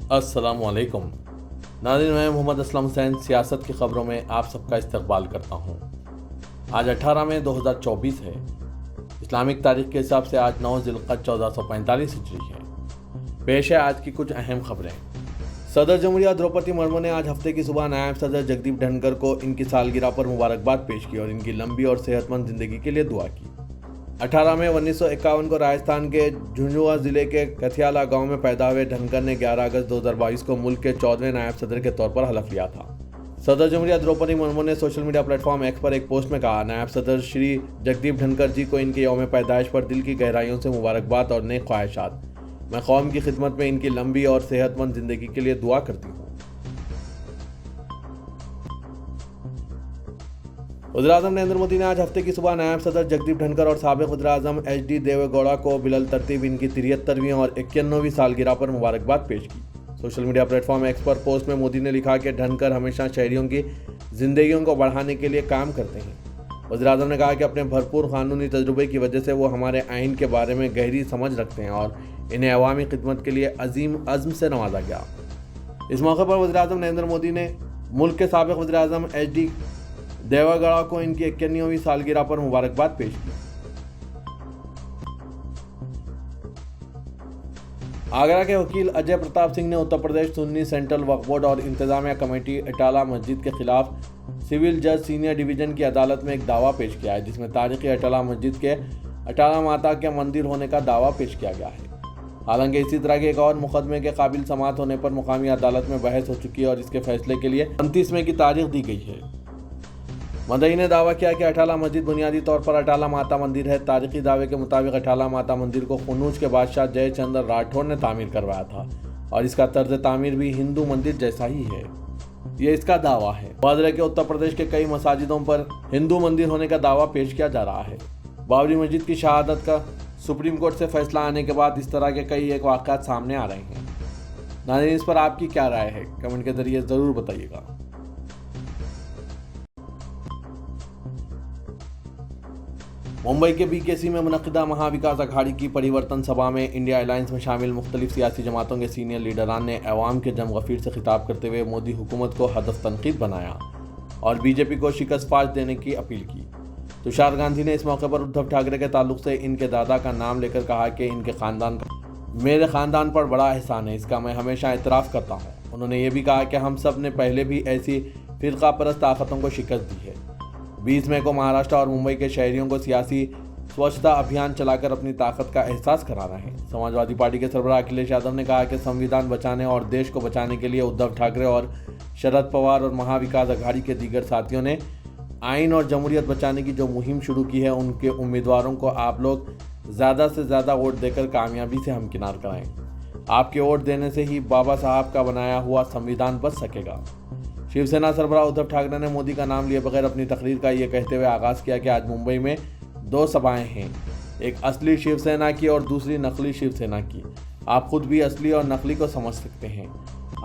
अस्सलामुअलैकुम नाज़रीन, मैं मोहम्मद असलम हुसैन सियासत की ख़बरों में आप सबका इस्तकबाल करता हूँ। आज 18 मई 2024 है। इस्लामिक तारीख के हिसाब से आज 9 ज़िलक़अद 1445 हिजरी है। पेश है आज की कुछ अहम खबरें। सदर जमहूरिया द्रौपदी मुर्मू ने आज हफ्ते की सुबह नायब सदर जगदीप धनखड़ को इनकी सालगिरह पर मुबारकबाद पेश की और इनकी लंबी और सेहतमंद ज़िंदगी के लिए दुआ की। 18 मई 1951 को राजस्थान के झुंझुनू जिले के कथियाला गांव में पैदा हुए धनखड़ ने 11 अगस्त 2022 को मुल्क के 14वें नायब सदर के तौर पर हलफ लिया था। सदर जमहूरिया द्रौपदी मुर्मू ने सोशल मीडिया प्लेटफॉर्म एक्स पर एक पोस्ट में कहा, नायब सदर श्री जगदीप धनखड़ जी को इनके यौम पैदाइश पर दिल की गहराइयों से मुबारकबाद और नेक ख्वाहिशात। मैं कौम की खिदमत में इनकी लंबी और सेहतमंद जिंदगी के लिए दुआ करती हूँ। वज़ीर-ए-आज़म नरेंद्र मोदी ने आज हफ्ते की सुबह नायब सदर जगदीप धनखड़ और साबिक़ वज़ीर-ए-आज़म एच.डी. देवेगौड़ा को बिलल तरतीब इनकी 73वीं और 91वीं सालगिरह पर मुबारकबाद पेश की। सोशल मीडिया प्लेटफॉर्म एक्स पर पोस्ट में मोदी ने लिखा कि धनखड़ हमेशा शहरियों की जिंदगियों को बढ़ाने के लिए काम करते हैं। वज़ीर-ए-आज़म ने कहा कि अपने भरपूर कानूनी तजुर्बे की वजह से वो हमारे आइन के बारे में गहरी समझ रखते हैं और इन्हें अवामी खिदमत के लिए अजीम अज़्म से नवाजा गया। इस मौके पर वज़ीर-ए-आज़म नरेंद्र मोदी ने मुल्क के साबिक़ वज़ीर-ए-आज़म एच.डी. देवेगौड़ा को इनकी 91वीं सालगिरह पर मुबारकबाद पेश की। आगरा के वकील अजय प्रताप सिंह ने उत्तर प्रदेश सुन्नी सेंट्रल वक्फ बोर्ड और इंतजामिया कमेटी अटाला मस्जिद के खिलाफ सिविल जज सीनियर डिवीजन की अदालत में एक दावा पेश किया है, जिसमें तारीखी अटाला मस्जिद के अटाला माता के मंदिर होने का दावा पेश किया गया है। हालांकि इसी तरह के एक और मुकदमे के काबिल समाअत होने पर मुकामी अदालत में बहस हो चुकी है और इसके फैसले के लिए 29 मई की तारीख दी गई है। मदई ने दावा किया कि अटाला मस्जिद बुनियादी तौर पर अटाला माता मंदिर है। तारीखी दावे के मुताबिक अटाला माता मंदिर को कन्नौज के बादशाह जयचंद्र राठौर ने तामीर करवाया था और इसका तर्ज तामीर भी हिंदू मंदिर जैसा ही है, ये इसका दावा है। वाज़ेह के उत्तर प्रदेश के कई मसाजिदों पर हिंदू मंदिर होने का दावा पेश किया जा रहा है। बाबरी मस्जिद की शहादत का सुप्रीम कोर्ट से फैसला आने के बाद इस तरह के कई एक वाक़यात सामने आ रहे हैं। नाज़रीन, इस पर आपकी क्या राय है, कमेंट के जरिए ज़रूर बताइएगा। मुंबई के बीकेसी में मुनक़िदा महाविकास अघाड़ी की परिवर्तन सभा में इंडिया अलायंस में शामिल मुख्तलिफ सियासी जमातों के सीनियर लीडरान ने अवाम के जम गफ़ीर से खिताब करते हुए मोदी हुकूमत को हदफ तनकीद बनाया और बीजेपी को शिकस्त फाश देने की अपील की। तुषार गांधी ने इस मौके पर उद्धव ठाकरे के ताल्लुक से इनके दादा का नाम लेकर कहा कि इनके ख़ानदान का मेरे ख़ानदान पर बड़ा एहसान है, इसका मैं हमेशा एतराफ़ करता हूँ। उन्होंने ये भी कहा कि हम सब ने पहले भी ऐसी फ़िरका परस्त ताकतों को शिकस्त दी है। 20 मई को महाराष्ट्र और मुंबई के शहरियों को सियासी स्वच्छता अभियान चलाकर अपनी ताकत का एहसास कराना है। समाजवादी पार्टी के सरबराह अखिलेश यादव ने कहा कि संविधान बचाने और देश को बचाने के लिए उद्धव ठाकरे और शरद पवार और महाविकास अघाड़ी के दीगर साथियों ने आइन और जमहूरियत बचाने की जो मुहिम शुरू की है, उनके उम्मीदवारों को आप लोग ज़्यादा से ज़्यादा वोट देकर कामयाबी से हमकिनार कराएं। आपके वोट देने से ही बाबा साहब का बनाया हुआ संविधान बच सकेगा। शिवसेना सरबराह उद्धव ठाकरे ने मोदी का नाम लिए बगैर अपनी तकरीर का ये कहते हुए आगाज़ किया कि आज मुंबई में 2 सभाएं हैं, एक असली शिवसेना की और दूसरी नकली शिवसेना की। आप खुद भी असली और नकली को समझ सकते हैं।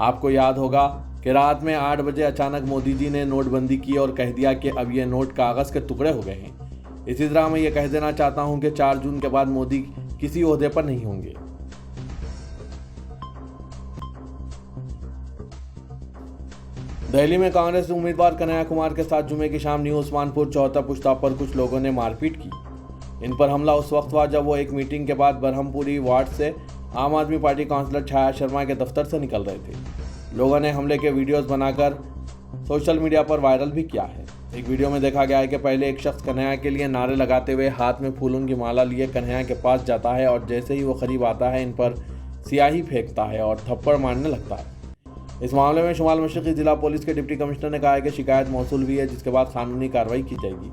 आपको याद होगा कि रात में 8 बजे अचानक मोदी जी ने नोटबंदी की और कह दिया कि अब ये नोट कागज़ के टुकड़े हो गए हैं। इसी तरह मैं ये कह देना चाहता हूँ कि 4 जून के बाद मोदी किसी ओहदे पर नहीं होंगे। दिल्ली में कांग्रेस उम्मीदवार कन्हैया कुमार के साथ जुमे की शाम न्यू उस्मानपुर चौहत्ता पुश्ता पर कुछ लोगों ने मारपीट की। इन पर हमला उस वक्त हुआ जब वो एक मीटिंग के बाद बरहमपुरी वार्ड से आम आदमी पार्टी काउंसलर छाया शर्मा के दफ्तर से निकल रहे थे। लोगों ने हमले के वीडियोस बनाकर सोशल मीडिया पर वायरल भी किया है। एक वीडियो में देखा गया है कि पहले एक शख्स कन्हैया के लिए नारे लगाते हुए हाथ में फूलों की माला लिए कन्हैया के पास जाता है और जैसे ही वो करीब आता है इन पर स्याही फेंकता है और थप्पड़ मारने लगता है। इस मामले में शुमाल मशरक़ी जिला पुलिस के डिप्टी कमिश्नर ने कहा है कि शिकायत मौसूल हुई है, जिसके बाद कानूनी कार्रवाई की जाएगी।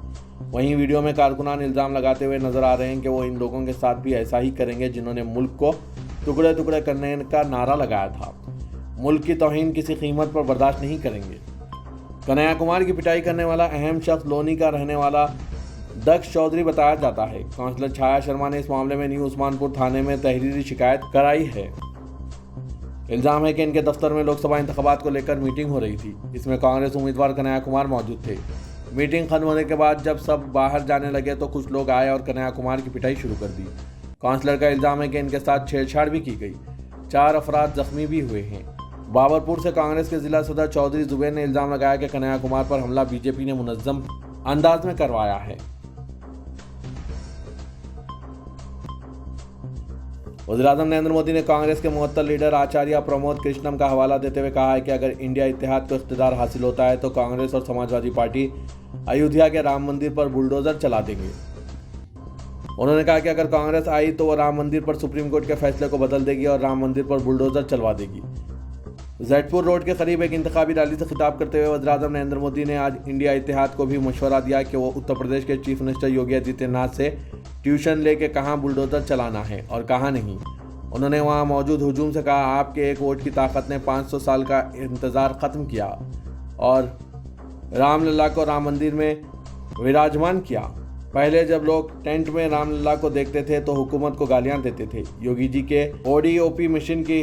वहीं वीडियो में कारकुनान इल्ज़ाम लगाते हुए नजर आ रहे हैं कि वो इन लोगों के साथ भी ऐसा ही करेंगे जिन्होंने मुल्क को टुकड़े टुकड़े करने का नारा लगाया था। मुल्क की तौहीन किसी कीमत पर बर्दाश्त नहीं करेंगे। कन्हैया कुमार की पिटाई करने वाला अहम शख्स लोनी का रहने वाला दक्ष चौधरी बताया जाता है। काउंसलर छाया शर्मा ने इस मामले में न्यू उस्मानपुर थाने में तहरीरी शिकायत कराई है। इल्ज़ाम है कि इनके दफ्तर में लोकसभा इंतखाबात को लेकर मीटिंग हो रही थी। इसमें कांग्रेस उम्मीदवार कन्हैया कुमार मौजूद थे। मीटिंग खत्म होने के बाद जब सब बाहर जाने लगे तो कुछ लोग आए और कन्हैया कुमार की पिटाई शुरू कर दी। काउंसलर का इल्ज़ाम है कि इनके साथ छेड़छाड़ भी की गई। 4 अफराद जख्मी भी हुए हैं। बाबरपुर से कांग्रेस के जिला सदर चौधरी जुबैर ने इल्जाम लगाया कि कन्हैया कुमार पर हमला बीजेपी ने मुनज्जम अंदाज में करवाया है। वज़ीर-ए-आज़म नरेंद्र मोदी ने कांग्रेस के मुअत्तल लीडर आचार्य प्रमोद कृष्णम का हवाला देते हुए कहा है कि अगर इंडिया इत्तेहाद को इख्तियार हासिल होता है तो कांग्रेस और समाजवादी पार्टी अयोध्या के राम मंदिर पर बुलडोजर चला देंगे। उन्होंने कहा कि अगर कांग्रेस आई तो वो राम मंदिर पर सुप्रीम कोर्ट के फैसले को बदल देगी और राम मंदिर पर बुलडोजर चलवा देगी। जैदपुर रोड के करीब एक इंतखाबी रैली से खिताब करते हुए वज़ीर-ए-आज़म नरेंद्र मोदी ने आज इंडिया इत्तेहाद को भी मशवरा दिया कि वो उत्तर प्रदेश के चीफ मिनिस्टर योगी आदित्यनाथ से ट्यूशन लेके कहाँ बुलडोजर चलाना है और कहाँ नहीं। उन्होंने वहाँ मौजूद हुजूम से कहा, आपके एक वोट की ताकत ने 500 साल का इंतज़ार ख़त्म किया और रामलला को राम मंदिर में विराजमान किया। पहले जब लोग टेंट में रामलला को देखते थे तो हुकूमत को गालियां देते थे। योगी जी के ODOP मिशन की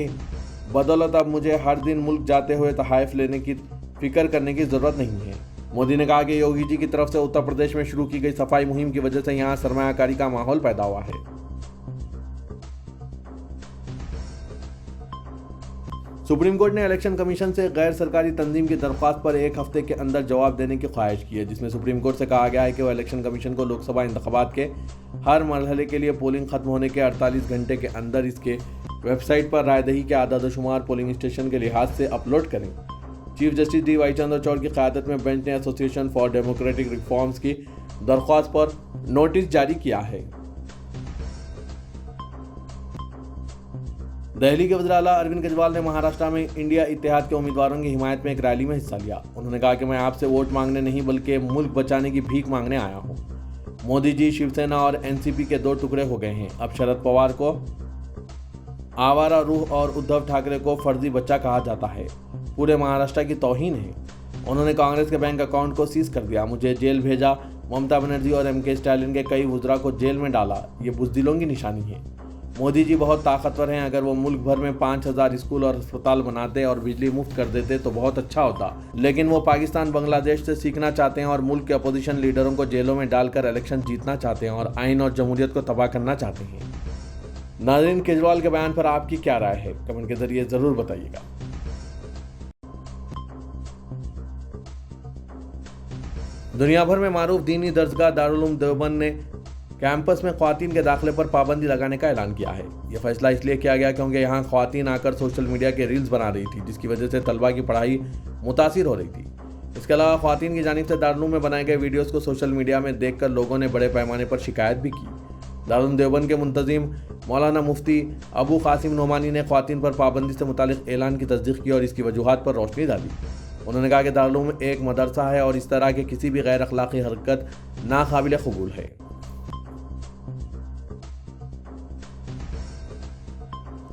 बदौलत अब मुझे हर दिन मुल्क जाते हुए तहाइफ लेने की फिक्र करने की ज़रूरत नहीं है। मोदी ने कहा कि योगी जी की तरफ से उत्तर प्रदेश में शुरू की गई सफाई मुहिम की वजह से यहाँ सरमायाकारी का माहौल पैदा हुआ है। सुप्रीम कोर्ट ने इलेक्शन कमीशन से गैर सरकारी तंजीम की दरख्वास्त पर 1 हफ्ते के अंदर जवाब देने की ख्वाहिश की है, जिसमें सुप्रीम कोर्ट से कहा गया है कि वह इलेक्शन कमीशन को लोकसभा इंतखाबात के हर मरहले के लिए पोलिंग खत्म होने के 48 घंटे के अंदर इसके वेबसाइट पर रायदही के आदादशुमार पोलिंग स्टेशन के लिहाज से अपलोड करें। चीफ जस्टिस DY चंद्रचूड़ की क़यादत में बेंच ने एसोसिएशन फॉर डेमोक्रेटिक रिफॉर्म्स की दरख्वास्त पर नोटिस जारी किया है। दिल्ली के वज़ीर आला अरविंद केजरीवाल ने महाराष्ट्र में इंडिया इत्तेहाद के उम्मीदवारों की हिमायत में एक रैली में हिस्सा लिया। उन्होंने कहा कि मैं आपसे वोट मांगने नहीं बल्कि मुल्क बचाने की भीख मांगने आया हूँ। मोदी जी, शिवसेना और NCP के 2 टुकड़े हो गए हैं। अब शरद पवार को आवारा रूह और उद्धव ठाकरे को फर्जी बच्चा कहा जाता है। पूरे महाराष्ट्र की तौहीन है। उन्होंने कांग्रेस के बैंक अकाउंट को सीज कर दिया, मुझे जेल भेजा, ममता बनर्जी और MK स्टालिन के कई वुज़रा को जेल में डाला। ये बुज़दिलों की निशानी है। मोदी जी बहुत ताकतवर हैं। अगर वो मुल्क भर में 5000 स्कूल और अस्पताल बनाते और बिजली मुफ्त कर देते तो बहुत अच्छा होता, लेकिन वो पाकिस्तान बांग्लादेश से सीखना चाहते हैं और मुल्क के अपोजिशन लीडरों को जेलों में डालकर इलेक्शन जीतना चाहते हैं और आइन और जमहूरियत को तबाह करना चाहते हैं। नाज़रीन, केजरीवाल के बयान पर आपकी क्या राय है? कमेंट के जरिए ज़रूर बताइएगा। दुनिया भर में मारूफ दीनी दरसगाह दारुल उलूम देवबंद ने कैंपस में ख्वातीन के दाखिले पर पाबंदी लगाने का ऐलान किया है। यह फैसला इसलिए किया गया क्योंकि यहाँ ख्वातीन आकर सोशल मीडिया के रील्स बना रही थी, जिसकी वजह से तलबा की पढ़ाई मुतासिर हो रही थी। इसके अलावा ख्वातीन की जानिब से दारुल उलूम में बनाए गए वीडियोज़ को सोशल मीडिया में देखकर लोगों ने बड़े पैमाने पर शिकायत भी की। दारुल उलूम देवबंद के मुंतजिम मौलाना मुफ्ती अबू कासिम नोमानी ने ख्वातीन पर पाबंदी से मुतालिक ऐलान की तस्दीक की और इसकी वजूहात पर रोशनी डाली। उन्होंने कहा कि दारुल उलूम एक मदरसा है और इस तरह के किसी भी गैर अखलाकी हरकत नाकाबिल कबूल है।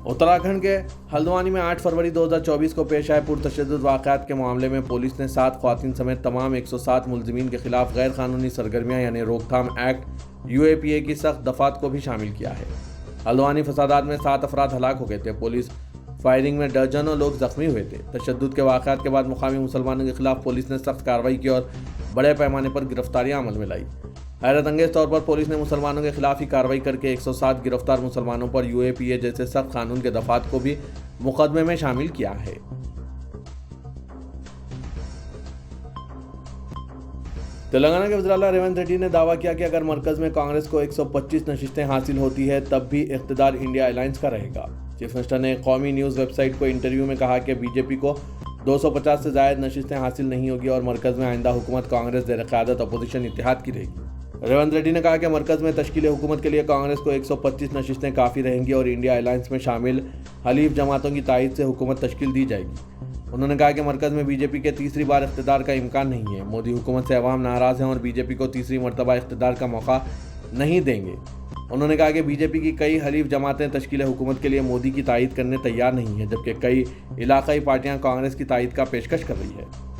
उत्तराखंड के हल्द्वानी में 8 फरवरी 2024 को पेश आए पुरतशद्दुद वाक़यात के मामले में पुलिस ने 7 ख्वातीन समेत तमाम 107 मुलजिमीन के खिलाफ गैर कानूनी सरगर्मियाँ यानी रोकथाम एक्ट UAPA की सख्त दफ़ात को भी शामिल किया है। हल्द्वानी फसादात में 7 अफराद हलाक हो गए थे। पुलिस फायरिंग में दर्जनों लोग जख्मी हुए थे। तशद्दुद के वाक़यात के बाद मुकामी मुसलमानों के खिलाफ पुलिस ने सख्त कार्रवाई की और बड़े पैमाने पर गिरफ्तारियां अमल में लाई। हैरत अंगेज तौर पर पुलिस ने मुसलमानों के खिलाफ ही कार्रवाई करके 107 गिरफ्तार मुसलमानों पर UAPA जैसे सख्त कानून के दफात को भी मुकदमे में शामिल किया है। तेलंगाना के वज़ीर आला रेवंत रेड्डी ने दावा किया कि अगर मरकज में कांग्रेस को 125 नशिस्तें हासिल होती है तब भी इख्तियार इंडिया अलायंस का रहेगा। चीफ मिनिस्टर ने कौमी न्यूज़ वेबसाइट को इंटरव्यू में कहा कि बीजेपी को 250 से ज़ायद नशिस्तें हासिल नहीं होगी और मरकज़ में आइंदा हुकूमत कांग्रेस ज़ेर क़यादत अपोजिशन इत्तेहाद की रहेगी। रेवंत रेड्डी ने कहा कि मरकज़ में तश्कील हुकूमत के लिए कांग्रेस को 125 नशिस्तें काफ़ी रहेंगी और इंडिया अलायंस में शामिल हलीफ जमातों की तायद से हुकूमत तश्कील दी जाएगी। उन्होंने कहा कि मरकज़ में बीजेपी के तीसरी बार इख्तियार का इम्कान नहीं है। मोदी हुकूमत से अवाम नाराज़ हैं और बीजेपी को तीसरी मरतबा इख्तियार का मौका नहीं देंगे। उन्होंने कहा कि बीजेपी की कई हलीफ जमातें तश्कील हुकूमत के लिए मोदी की तायद करने तैयार नहीं है, जबकि कई इलाकाई पार्टियां कांग्रेस की तायद का पेशकश कर रही है।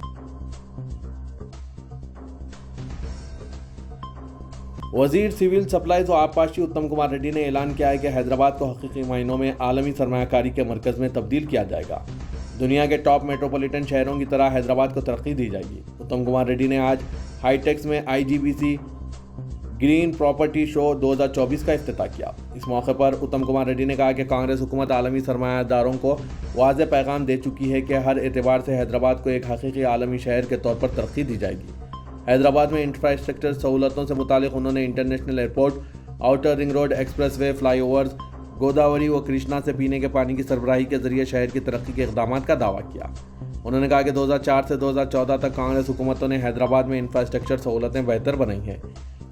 वजीर सिविल सप्लाईज और आबपाशी उत्तम कुमार रेड्डी ने ऐलान किया है कि हैदराबाद को हकीकी मायनों में आलमी सरमायाकारी के मरकज़ में तब्दील किया जाएगा। दुनिया के टॉप मेट्रोपॉलिटन शहरों की तरह हैदराबाद को तरक्की दी जाएगी। उत्तम कुमार रेड्डी ने आज हाईटेक्स में IGBC ग्रीन प्रॉपर्टी शो 2024 का इफ्तिताह किया। इस मौके पर उत्तम कुमार रेड्डी ने कहा कि कांग्रेस हुकूमत आलमी सरमायादारों को वाज़ेह पैगाम दे चुकी है कि हर एतबार से हैदराबाद को एक हकीकी आलमी शहर के तौर पर तरक्की दी जाएगी। हैदराबाद में इंफ्रास्ट्रक्चर सहूलतों से मुतालिक उन्होंने international airport, outer ring road, expressway, flyovers, Godavari व कृष्णा से पीने के पानी की सरबराही के जरिए शहर की तरक्की के इक़दाम का दावा किया। उन्होंने कहा कि 2004 से 2014 तक कांग्रेस हुकूमतों ने हैदराबाद में इंफ्रास्ट्रक्चर सहूलतें बेहतर बनाई हैं।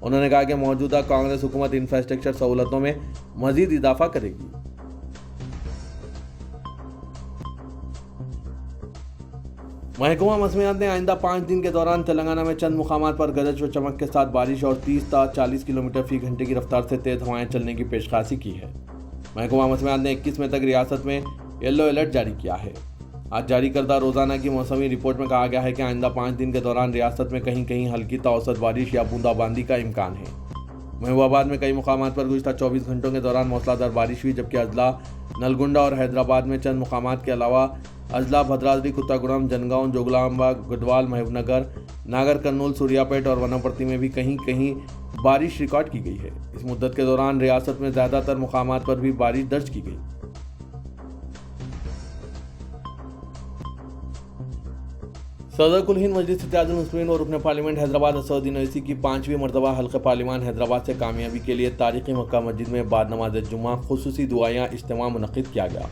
उन्होंने कहा कि मौजूदा कांग्रेस हुकूमत इंफ्रास्ट्रक्चर सहूलतों में मजीद इजाफा करेगी। महकमा मौसमियात ने आइंदा 5 दिन के दौरान तेलंगाना में चंद मुकामात पर गरज व चमक के साथ बारिश और 30 से 40 किलोमीटर फी घंटे की रफ्तार से तेज हवाएं चलने की पेशकाशी की है। महकमा मौसमियात ने 21 मई तक रियासत में येलो अलर्ट जारी किया है। आज जारी करदा रोजाना की मौसमी रिपोर्ट में कहा गया है कि आइंदा 5 दिन के दौरान रियासत में कहीं कहीं हल्की ता औसत बारिश या बूंदाबांदी का इम्कान है। महबूबाबाद में कई मुकामात पर गुज़िश्ता 24 घंटों के दौरान मूसलाधार बारिश हुई, जबकि अजला, नलगुंडा और हैदराबाद में चंद मुकामात के अलावा अजला, भद्राद्री, कुत्तागुड़म, जनगांव, जोगलांबा, गढ़वाल, महबूबनगर, नागर कर्नूल, सूर्यापेट और वनपर्ती में भी कहीं कहीं बारिश रिकॉर्ड की गई है। इस मुद्दत के दौरान रियासत में ज़्यादातर मुकामात पर भी बारिश दर्ज की गई। सदर कुल हिंद मजलिस इत्तेहादुल मुस्लिमीन और रुकन पार्लियामेंट हैदराबाद असदुद्दीन ओवैसी की 5वीं मरतबा हल्का पार्लिमान हैदराबाद से कामयाबी के लिए तारीखी मक्का मस्जिद में बाद नमाज जुम्मा खुसूसी दुआयां इज्तिमा मुनक़्क़िद किया गया।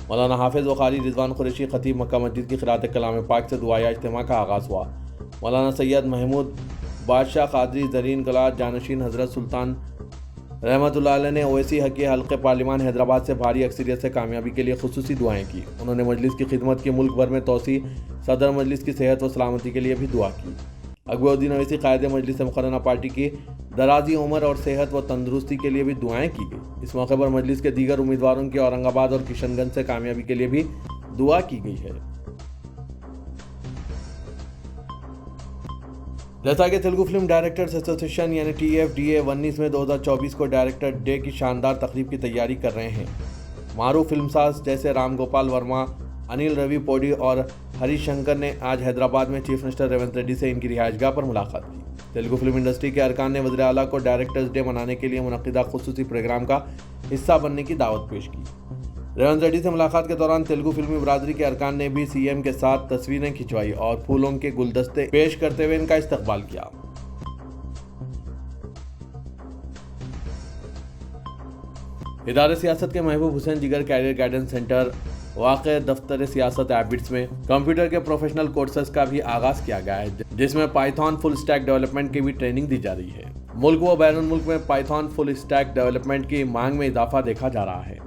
मौलाना हाफिज़ व क़ारी रिजवान कुरैशी खतीब मक्का मस्जिद की क़िराअत कलाम पाक से दुआया इज्तिमा का आगाज़ हुआ। मौलाना सैयद महमूद बादशाह क़ादरी ज़रीन कला जानशीन हज़रत सुल्तान रहमतुल्लाह अलैह ने ओवैसी हक़ हल्के पार्लिमान हैदराबाद से भारी अक्सरियत से कामयाबी के लिए खुसूसी दुआएं की। उन्होंने मजलिस की खिदमत की मुल्क भर में तोसी, सदर मजलिस की सेहत व सलामती के लिए भी दुआ की। अकबरुद्दीन ओवैसी कायद मजलिस मुक़र्रना पार्टी की दराजी उम्र और सेहत व तंदुरुस्ती के लिए भी दुआएं की गई। इस मौके पर मजलिस के दीगर उम्मीदवारों की औरंगाबाद और किशनगंज से कामयाबी के लिए भी दुआ की गई है। जैसा कि तेलुगु फिल्म डायरेक्टर्स एसोसिएशन यानी TFDA 19 में 2024 को डायरेक्टर डे की शानदार तकरीब की तैयारी कर रहे हैं। मारूफ फिल्मसाज जैसे राम गोपाल वर्मा, अनिल रवि पोडी और हरिशंकर ने आज हैदराबाद में चीफ मिनिस्टर रेवंत रेड्डी से इनकी रिहाइशगाह पर मुलाकात की। तेलुगु फिल्म इंडस्ट्री के अरकान ने वज़ीर आला को डायरेक्टर्स डे मनाने के लिए मुनक़्क़िदा खुसूसी प्रोग्राम का हिस्सा बनने की दावत पेश की। रेवंत रेड्डी से मुलाकात के दौरान तेलुगु फिल्मी बरादरी के अरकान ने भी CM के साथ तस्वीरें खिंचवाई और फूलों के गुलदस्ते पेश करते हुए इनका इस्तकबाल किया। इदारे सियासत के महबूब हुसैन जिगर कैरियर गाइडेंस सेंटर वाक़े दफ्तर सियासत एबिट्स में कंप्यूटर के प्रोफेशनल कोर्सेज का भी आगाज किया गया है, जिसमें पाइथन फुल स्टैक डेवलपमेंट की भी ट्रेनिंग दी जा रही है। मुल्क व बैरून मुल्क में पाइथन फुल स्टैक डेवलपमेंट की मांग में इजाफा देखा जा रहा है।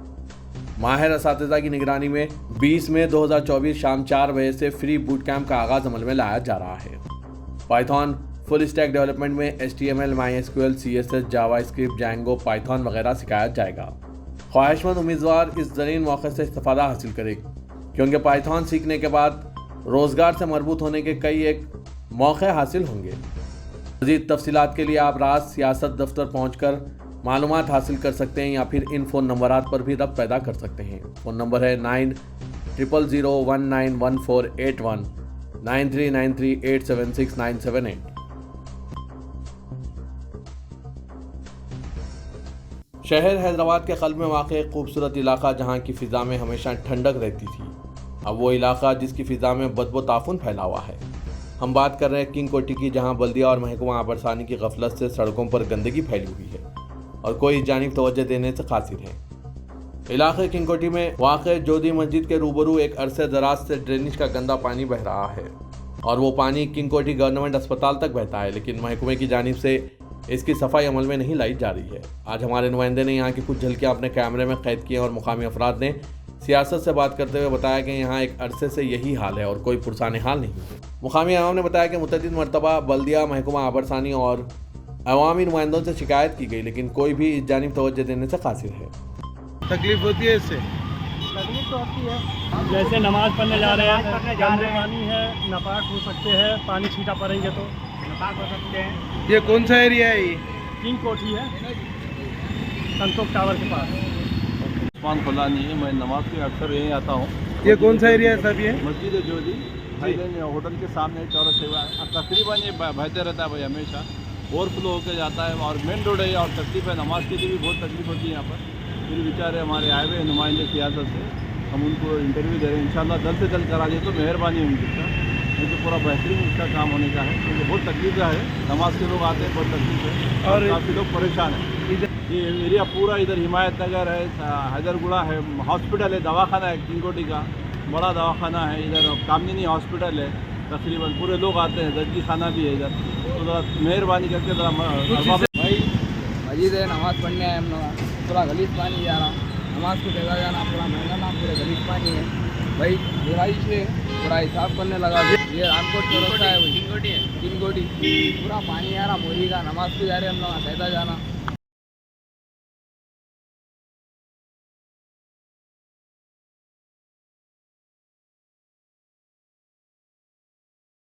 माहिर असातिज़ा की निगरानी में 20 मई 2024 शाम 4 बजे से फ्री बूट कैंप का आगाज अमल में लाया जा रहा है। पाइथन फुल स्टैक डेवलपमेंट में HTML, MySQL, CSS, JavaScript, Django, Python वगैरह सिखाया जाएगा। ख्वाहिशमंद उम्मीदवार इस ज़रीन मौके से इस्तिफ़ादा हासिल करें, क्योंकि पाइथन सीखने के बाद रोज़गार से मरबूत होने के कई एक मौके हासिल होंगे। मज़ीद तफसीलात के लिए आप राज सियासत दफ्तर पहुँचकर मालूमात हासिल कर सकते हैं या फिर इन फ़ोन नंबरात पर भी रब्त पैदा कर सकते हैं। फ़ोन नंबर है 9000191481, 9393876978। शहर हैदराबाद के क़ल्ब में वाक़ एक खूबसूरत इलाका जहाँ की फ़िज़ा में हमेशा ठंडक रहती थी, अब वो इलाका जिसकी फ़िज़ा में बदबू ताफुन फैला हुआ है। हम बात कर रहे हैं किंग कोठी की, जहाँ बल्दिया और महकमा आबरसानी की गफलत से सड़कों पर गंदगी फैली हुई है और कोई इस जानिब तवज्जो देने से कासिर है। इलाके किंग कोठी में वाक़ जोधी मस्जिद के रूबरू एक अरसे दराज से ड्रेनेज का गंदा पानी बह रहा है और वो पानी किंग कोठी गवर्नमेंट अस्पताल तक बहता है, लेकिन महकमे की जानिब से इसकी सफाई अमल में नहीं लाई जा रही है। आज हमारे नुमाइंदे ने यहाँ की कुछ झलकियाँ अपने कैमरे में कैद की और मुकामी अफराद ने सियासत से बात करते हुए बताया कि यहाँ एक अरसे से यही हाल है और कोई पुरसाने हाल नहीं है। मुकामी अवाम ने बताया कि मुतअद्दिद मरतबा बल्दिया, महकमा आबरसानी और अवामी नुमाइंदों से शिकायत की गई, लेकिन कोई भी इस जानिब तवज्जो देने से कासिर है। तकलीफ होती है इससे? तकलीफ तो होती है, जैसे नमाज पढ़ने जा रहे हैं, गंदे पानी है, नापाक हो सकते हैं, पानी छीटा पड़ेंगे तो नापाक हो सकते हैं। ये कौन सा एरिया है? ये किंग कोठी है, संतोष टावर के पास। उस्मान खुलानी है, मैं नमाज के अक्सर यहीं आता हूँ। ये कौन सा एरिया है सर? ये मस्जिद जोधी होटल के सामने चौरस सेवा तकरीबन ये बहते रहता है भाई हमेशा। ओवरफ्लो होकर जाता है और मेन रोड है और तकलीफ है, नमाज के लिए भी बहुत तकलीफ होती है यहाँ पर। फिर बेचारे हमारे आए हुए नुमाइंदे सियासत से, हम उनको इंटरव्यू दे रहे हैं, इंशाल्लाह जल्द से जल्द करा दिए तो मेहरबानी उनकी का, नहीं तो पूरा बेहतरीन उसका काम होने का है, क्योंकि बहुत तकलीफ है। नमाज के लोग आते हैं, बहुत तकलीफ है और काफ़ी लोग परेशान हैं। ये एरिया पूरा इधर हिमायत नगर है, हैदरगुड़ा है, हॉस्पिटल है, दवाखाना है, किंगकोटी का बड़ा दवाखाना है, इधर कामनी हॉस्पिटल है, तकरीबन पूरे लोग आते हैं, दर्जी खाना भी है इधर। तो ज़रा मेहरबानी करके ज़रा भाई मस्जिद है, नमाज़ पढ़ने आए हम लोग, पूरा गलीज पानी जा रहा, नमाज को देखा जाना पूरा महंगा नाम, पूरे गलीज पानी है भाई, बुराई से पूरा हिसाब करने लगा। ये रामकोट चौरस्ता है भाई, किंगकोटी पूरा पानी आ रहा, मोरी का नमाज को जा रहे हम लोग, कहता जाना